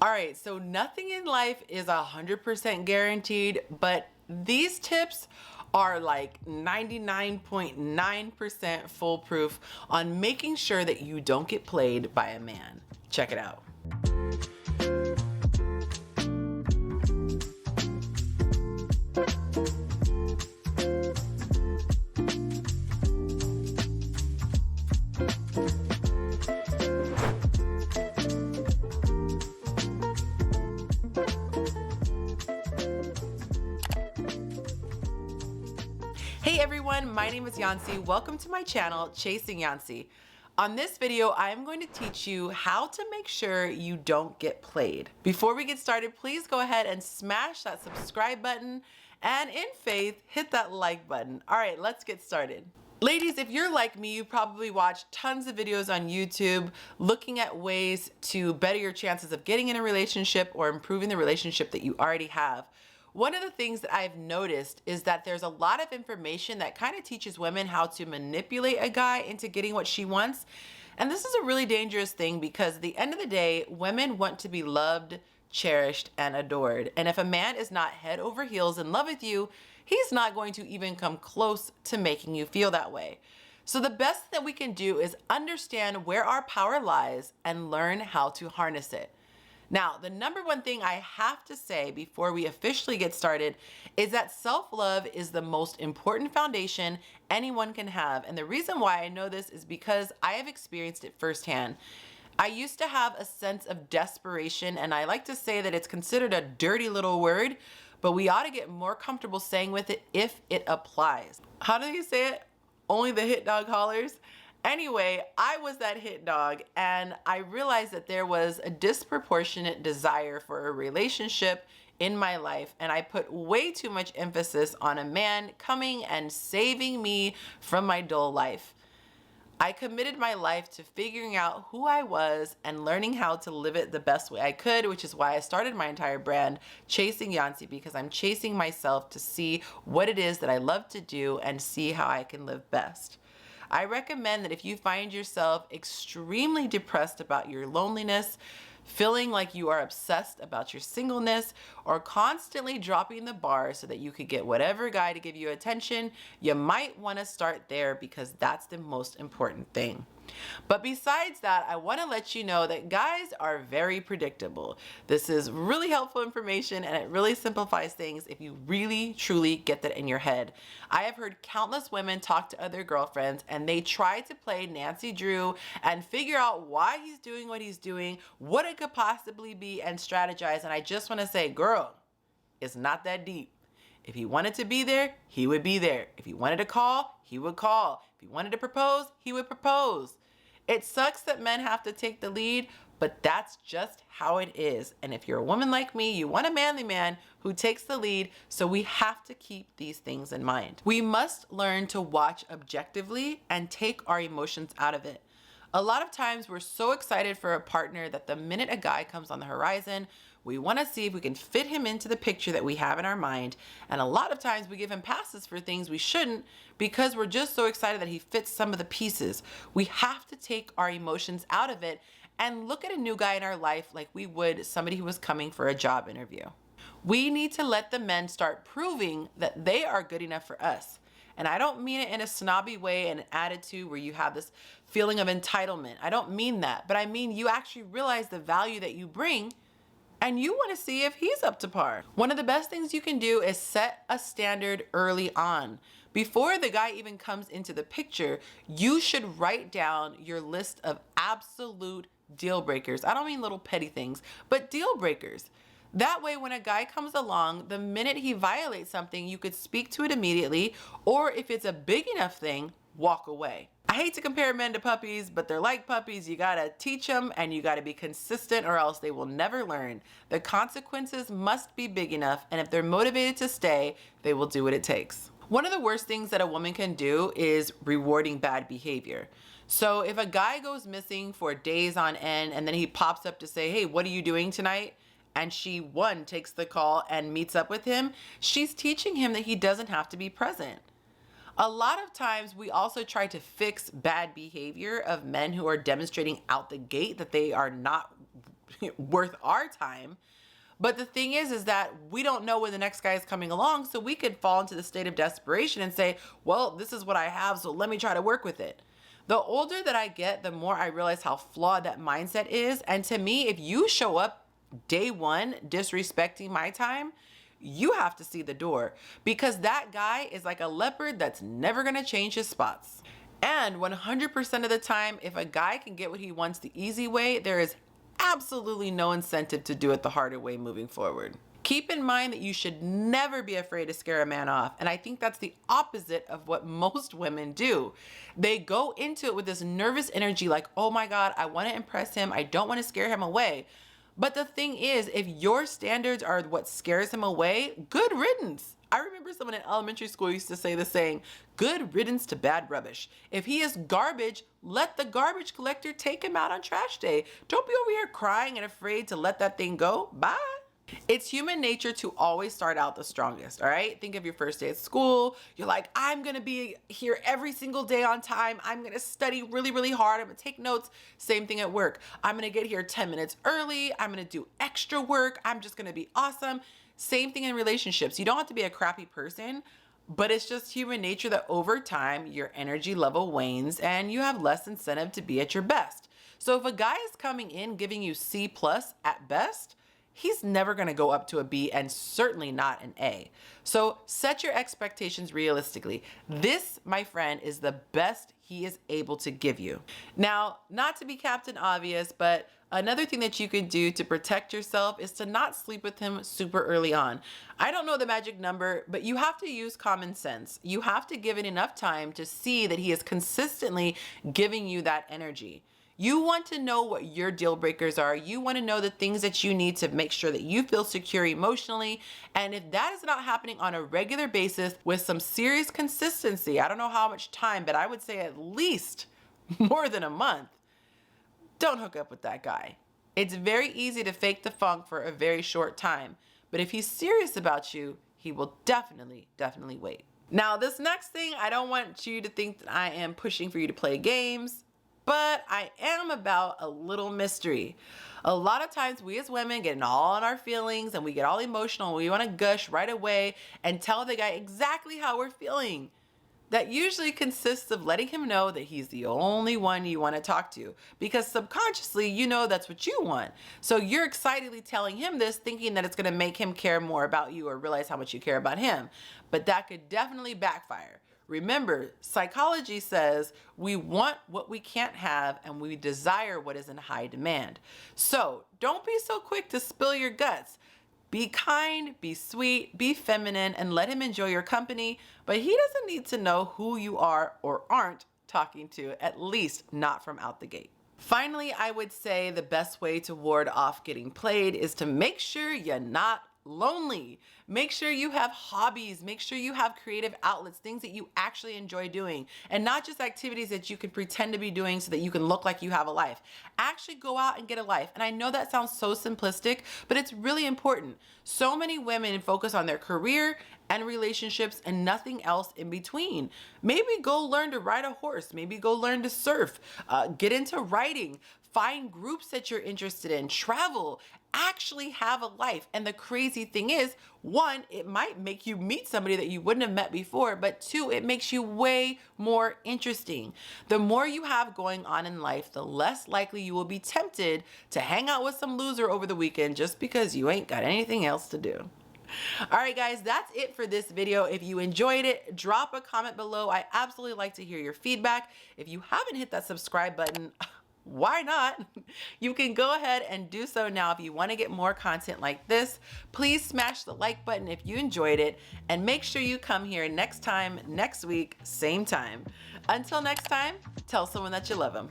All right, so nothing in life is 100% guaranteed, but these tips are like 99.9% foolproof on making sure that you don't get played by a man. Check it out. Hey everyone, my name is Yonci. Welcome to my channel, Chasing Yonci. On this video, I'm going to teach you how to make sure you don't get played. Before we get started, please go ahead and smash that subscribe button and in faith, hit that like button. All right, let's get started. Ladies, if you're like me, you probably watch tons of videos on YouTube looking at ways to better your chances of getting in a relationship or improving the relationship that you already have. One of the things that I've noticed is that there's a lot of information that kind of teaches women how to manipulate a guy into getting what she wants. And this is a really dangerous thing because at the end of the day, women want to be loved, cherished, and adored. And if a man is not head over heels in love with you, he's not going to even come close to making you feel that way. So the best that we can do is understand where our power lies and learn how to harness it. Now, the number one thing I have to say before we officially get started is that self-love is the most important foundation anyone can have. And the reason why I know this is because I have experienced it firsthand. I used to have a sense of desperation, and I like to say that it's considered a dirty little word, but we ought to get more comfortable saying with it if it applies. How do you say it? Only the hit dog hollers? Anyway, I was that hit dog and I realized that there was a disproportionate desire for a relationship in my life, and I put way too much emphasis on a man coming and saving me from my dull life. I committed my life to figuring out who I was and learning how to live it the best way I could, which is why I started my entire brand, Chasing Yonci, because I'm chasing myself to see what it is that I love to do and see how I can live best. I recommend that if you find yourself extremely depressed about your loneliness, feeling like you are obsessed about your singleness, or constantly dropping the bar so that you could get whatever guy to give you attention, you might want to start there because that's the most important thing. But besides that, I want to let you know that guys are very predictable. This is really helpful information and it really simplifies things if you really truly get that in your head. I have heard countless women talk to other girlfriends and they try to play Nancy Drew and figure out why he's doing what he's doing, what it could possibly be, and strategize. And I just want to say, girl, it's not that deep. If he wanted to be there, he would be there. If he wanted to call, he would call. If he wanted to propose, he would propose. It sucks that men have to take the lead, but that's just how it is. And if you're a woman like me, you want a manly man who takes the lead, so we have to keep these things in mind. We must learn to watch objectively and take our emotions out of it. A lot of times we're so excited for a partner that the minute a guy comes on the horizon, we want to see if we can fit him into the picture that we have in our mind. And a lot of times we give him passes for things we shouldn't because we're just so excited that he fits some of the pieces. We have to take our emotions out of it and look at a new guy in our life like we would somebody who was coming for a job interview. We need to let the men start proving that they are good enough for us. And I don't mean it in a snobby way and an attitude where you have this feeling of entitlement. I don't mean that, but I mean you actually realize the value that you bring and you want to see if he's up to par. One of the best things you can do is set a standard early on. Before the guy even comes into the picture, you should write down your list of absolute deal breakers. I don't mean little petty things, but deal breakers. That way, when a guy comes along, the minute he violates something, you could speak to it immediately, or if it's a big enough thing, walk away. I hate to compare men to puppies, but they're like puppies. You gotta teach them and you gotta be consistent or else they will never learn. The consequences must be big enough, and if they're motivated to stay, they will do what it takes. One of the worst things that a woman can do is rewarding bad behavior. So if a guy goes missing for days on end and then he pops up to say, hey, what are you doing tonight? And she, one, takes the call and meets up with him, she's teaching him that he doesn't have to be present. A lot of times we also try to fix bad behavior of men who are demonstrating out the gate that they are not worth our time. But the thing is that we don't know when the next guy is coming along, so we could fall into the state of desperation and say, well, this is what I have, so let me try to work with it. The older that I get, the more I realize how flawed that mindset is. And to me, if you show up day one disrespecting my time, you have to see the door, because that guy is like a leopard that's never gonna change his spots. And 100% of the time, if a guy can get what he wants the easy way, there is absolutely no incentive to do it the harder way moving forward. Keep in mind that you should never be afraid to scare a man off. And I think that's the opposite of what most women do. They go into it with this nervous energy like, oh my God, I want to impress him. I don't want to scare him away. But the thing is, if your standards are what scares him away, good riddance. I remember someone in elementary school used to say the saying, good riddance to bad rubbish. If he is garbage, let the garbage collector take him out on trash day. Don't be over here crying and afraid to let that thing go. Bye. It's human nature to always start out the strongest, all right? Think of your first day at school. You're like, I'm gonna be here every single day on time. I'm gonna study really, really hard. I'm gonna take notes. Same thing at work. I'm gonna get here 10 minutes early. I'm gonna do extra work. I'm just gonna be awesome. Same thing in relationships. You don't have to be a crappy person, but it's just human nature that over time, your energy level wanes and you have less incentive to be at your best. So if a guy is coming in giving you C+ at best, he's never gonna go up to a B and certainly not an A. So set your expectations realistically. This, my friend, is the best he is able to give you. Now, not to be Captain Obvious, but another thing that you can do to protect yourself is to not sleep with him super early on. I don't know the magic number, but you have to use common sense. You have to give it enough time to see that he is consistently giving you that energy. You want to know what your deal breakers are. You want to know the things that you need to make sure that you feel secure emotionally. And if that is not happening on a regular basis with some serious consistency, I don't know how much time, but I would say at least more than a month, don't hook up with that guy. It's very easy to fake the funk for a very short time, but if he's serious about you, he will definitely wait. Now, this next thing, I don't want you to think that I am pushing for you to play games, but I am about a little mystery. A lot of times we as women get all in our feelings and we get all emotional. We want to gush right away and tell the guy exactly how we're feeling. That usually consists of letting him know that he's the only one you want to talk to, because subconsciously you know that's what you want. So you're excitedly telling him this, thinking that it's going to make him care more about you or realize how much you care about him. But that could definitely backfire. Remember, psychology says we want what we can't have and we desire what is in high demand. So don't be so quick to spill your guts. Be kind, be sweet, be feminine, and let him enjoy your company, but he doesn't need to know who you are or aren't talking to, at least not from out the gate. Finally, I would say the best way to ward off getting played is to make sure you're not lonely. Make sure you have hobbies. Make sure you have creative outlets, things that you actually enjoy doing, and not just activities that you can pretend to be doing so that you can look like you have a life. Actually go out and get a life. And I know that sounds so simplistic, but it's really important. So many women focus on their career and relationships and nothing else in between. Maybe go learn to ride a horse. Maybe go learn to surf. Get into writing. Find groups that you're interested in. Travel. Actually have a life. And the crazy thing is, one, it might make you meet somebody that you wouldn't have met before, but two, it makes you way more interesting. The more you have going on in life, the less likely you will be tempted to hang out with some loser over the weekend just because you ain't got anything else to do. All right, guys, that's it for this video. If you enjoyed it, drop a comment below. I absolutely like to hear your feedback. If you haven't hit that subscribe button, why not? You can go ahead and do so now. If you want to get more content like this, please smash the like button if you enjoyed it, and make sure you come here next week, same time. Until next time, tell someone that you love them.